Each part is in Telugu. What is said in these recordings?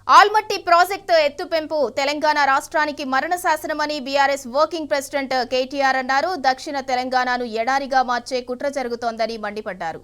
ఆల్మట్టి ప్రాజెక్టు ఎత్తుపెంపు తెలంగాణ రాష్ట్రానికి మరణ శాసనమని బీఆర్ఎస్ వర్కింగ్ ప్రెసిడెంట్ కేటీఆర్ అన్నారు. దక్షిణ తెలంగాణను ఎడారిగా మార్చే కుట్ర జరుగుతోందని మండిపడ్డారు.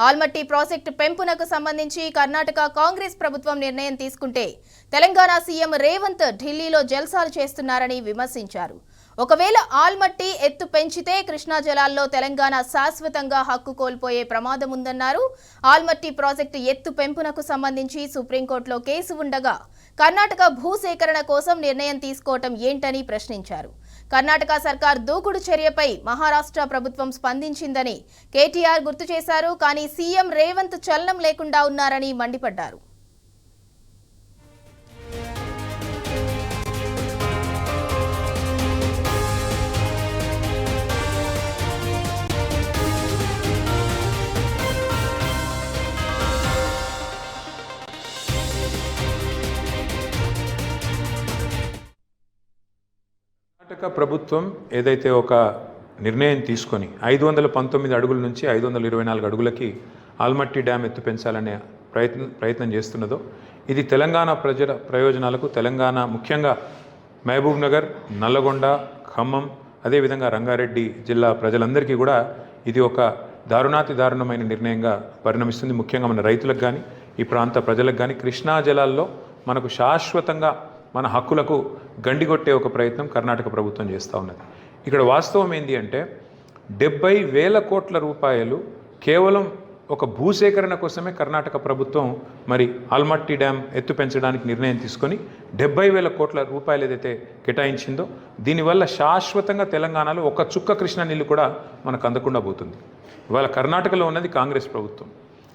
ఆల్మట్టి ప్రాజెక్టు పెంపునకు సంబంధించి కర్ణాటక కాంగ్రెస్ ప్రభుత్వం నిర్ణయం తీసుకుంటే తెలంగాణ సీఎం రేవంత్ ఢిల్లీలో జల్సాలు చేస్తున్నారని విమర్శించారు. ఒకవేళ ఆల్మట్టి ఎత్తు పెంచితే కృష్ణా జలాల్లో తెలంగాణ శాశ్వతంగా హక్కు కోల్పోయే ప్రమాదం ఉందన్నారు. ఆల్మట్టి ప్రాజెక్టు ఎత్తు పెంపునకు సంబంధించి సుప్రీంకోర్టులో కేసు ఉండగా కర్ణాటక భూసేకరణ కోసం నిర్ణయం తీసుకోవటం ఏంటని ప్రశ్నించారు. కర్ణాటక సర్కార్ దూకుడు చర్యపై మహారాష్ట్ర ప్రభుత్వం స్పందించిందని కేటీఆర్ గుర్తు చేశారు. కానీ సీఎం రేవంత్ చలనం లేకుండా ఉన్నారని మండిపడ్డారు. కర్ణాటక ప్రభుత్వం ఏదైతే ఒక నిర్ణయం తీసుకొని 519 అడుగుల నుంచి 524 అడుగులకి ఆల్మట్టి డ్యామ్ ఎత్తు పెంచాలనే ప్రయత్నం చేస్తున్నదో ఇది తెలంగాణ ప్రజల ప్రయోజనాలకు, తెలంగాణ ముఖ్యంగా మహబూబ్ నగర్, నల్లగొండ, ఖమ్మం, అదేవిధంగా రంగారెడ్డి జిల్లా ప్రజలందరికీ కూడా ఇది ఒక దారుణాతి దారుణమైన నిర్ణయంగా పరిణమిస్తుంది. ముఖ్యంగా మన రైతులకు కానీ, ఈ ప్రాంత ప్రజలకు కానీ కృష్ణా జలాల్లో మనకు శాశ్వతంగా మన హక్కులకు గండిగొట్టే ఒక ప్రయత్నం కర్ణాటక ప్రభుత్వం చేస్తూ ఉన్నది. ఇక్కడ వాస్తవం ఏంటి అంటే 70,000 కోట్ల రూపాయలు కేవలం ఒక భూసేకరణ కోసమే కర్ణాటక ప్రభుత్వం మరి ఆల్మట్టి డ్యామ్ ఎత్తు పెంచడానికి నిర్ణయం తీసుకొని 70,000 కోట్ల రూపాయలు ఏదైతే కేటాయించిందో దీనివల్ల శాశ్వతంగా తెలంగాణలో ఒక చుక్క కృష్ణా నీళ్ళు కూడా మనకు అందకుండా పోతుంది. ఇవాళ కర్ణాటకలో ఉన్నది కాంగ్రెస్ ప్రభుత్వం,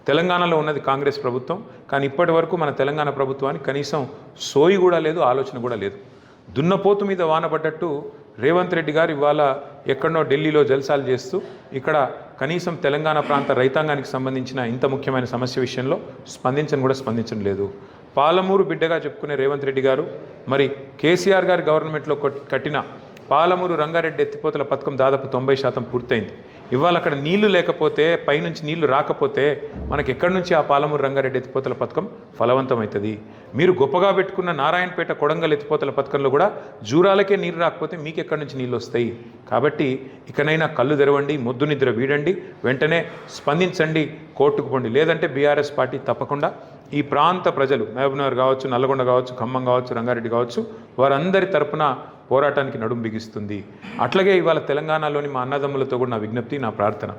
తెలంగాణలో ఉన్నది కాంగ్రెస్ ప్రభుత్వం. కానీ ఇప్పటి వరకు మన తెలంగాణ ప్రభుత్వానికి కనీసం సోయి కూడా లేదు, ఆలోచన కూడా లేదు. దున్నపోతు మీద వానపడ్డట్టు రేవంత్ రెడ్డి గారు ఇవాళ ఎక్కడనో ఢిల్లీలో జల్సాలు చేస్తూ ఇక్కడ కనీసం తెలంగాణ ప్రాంత రైతాంగానికి సంబంధించిన ఇంత ముఖ్యమైన సమస్య విషయంలో స్పందించడం లేదు. పాలమూరు బిడ్డగా చెప్పుకునే రేవంత్ రెడ్డి గారు మరి కేసీఆర్ గారి గవర్నమెంట్లో కట్టిన పాలమూరు రంగారెడ్డి ఎత్తిపోతల పథకం దాదాపు 90% పూర్తయింది. ఇవాళ అక్కడ నీళ్లు లేకపోతే, పైనుంచి నీళ్లు రాకపోతే మనకి ఎక్కడి నుంచి ఆ పాలమూరు రంగారెడ్డి ఎత్తిపోతల పథకం ఫలవంతమవుతుంది? మీరు గొప్పగా పెట్టుకున్న నారాయణపేట కొడంగల్ ఎత్తిపోతల పథకంలో కూడా జూరాలకే నీరు రాకపోతే మీకు ఎక్కడి నుంచి నీళ్ళు వస్తాయి? కాబట్టి ఇకనైనా కళ్ళు తెరవండి, మొద్దు నిద్ర వీడండి, వెంటనే స్పందించండి, కోర్టుకు పోండి. లేదంటే బీఆర్ఎస్ పార్టీ తప్పకుండా ఈ ప్రాంత ప్రజలు మహబూబ్నగర్ కావచ్చు, నల్లగొండ కావచ్చు, ఖమ్మం కావచ్చు, రంగారెడ్డి కావచ్చు, వారందరి తరపున పోరాటానికి నడుం బిగిస్తుంది. అట్లాగే ఇవాళ తెలంగాణలోని మా అన్నదమ్ములతో కూడా నా విజ్ఞప్తి, నా ప్రార్థన,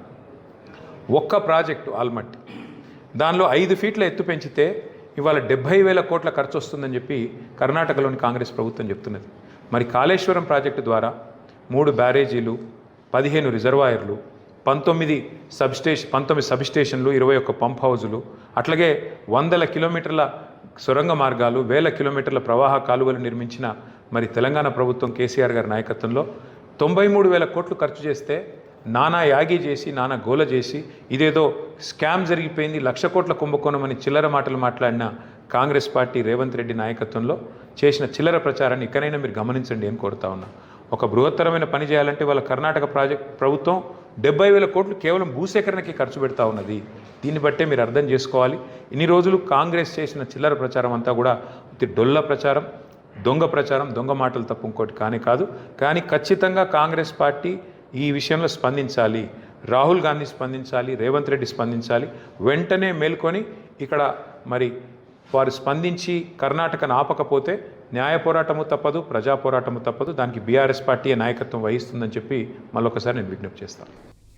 ఒక్క ప్రాజెక్టు ఆల్మట్టి దానిలో 5 ఫీట్ల ఎత్తు పెంచితే ఇవాళ 70,000 కోట్ల ఖర్చు వస్తుందని చెప్పి కర్ణాటకలోని కాంగ్రెస్ ప్రభుత్వం చెప్తున్నది. మరి కాళేశ్వరం ప్రాజెక్టు ద్వారా 3 బ్యారేజీలు, 15 రిజర్వాయర్లు, 19 సబ్స్టేషన్లు, 21 పంప్ హౌజులు, అట్లాగే 100 కిలోమీటర్ల సొరంగ మార్గాలు, 1000 కిలోమీటర్ల ప్రవాహ కాలువలు నిర్మించిన మరి తెలంగాణ ప్రభుత్వం కేసీఆర్ గారి నాయకత్వంలో 93,000 కోట్లు ఖర్చు చేస్తే నానా యాగి చేసి, నానా గోల చేసి, ఇదేదో స్కామ్ జరిగిపోయింది, 1,00,000 కోట్ల కుంభకోణం అని చిల్లర మాటలు మాట్లాడిన కాంగ్రెస్ పార్టీ రేవంత్ రెడ్డి నాయకత్వంలో చేసిన చిల్లర ప్రచారాన్ని ఇకనైనా మీరు గమనించండి అని కోరుతా ఉన్నా. ఒక బృహత్తరమైన పని చేయాలంటే వాళ్ళ కర్ణాటక ప్రభుత్వం 70,000 కోట్లు కేవలం భూసేకరణకి ఖర్చు పెడతా ఉన్నది. దీన్ని బట్టే మీరు అర్థం చేసుకోవాలి. ఇన్ని రోజులు కాంగ్రెస్ చేసిన చిల్లర ప్రచారం అంతా కూడా డొల్ల ప్రచారం, దొంగ ప్రచారం, దొంగ మాటలు తప్ప ఇంకోటి కానే కాదు. కానీ ఖచ్చితంగా కాంగ్రెస్ పార్టీ ఈ విషయంలో స్పందించాలి. రాహుల్ గాంధీ స్పందించాలి, రేవంత్ రెడ్డి స్పందించాలి. వెంటనే మేల్కొని ఇక్కడ మరి వారు స్పందించి కర్ణాటకను ఆపకపోతే న్యాయ పోరాటము తప్పదు, ప్రజా పోరాటము తప్పదు. దానికి బీఆర్ఎస్ పార్టీ నాయకత్వం వహిస్తుందని చెప్పి మళ్ళొకసారి నేను విజ్ఞప్తి చేస్తాను.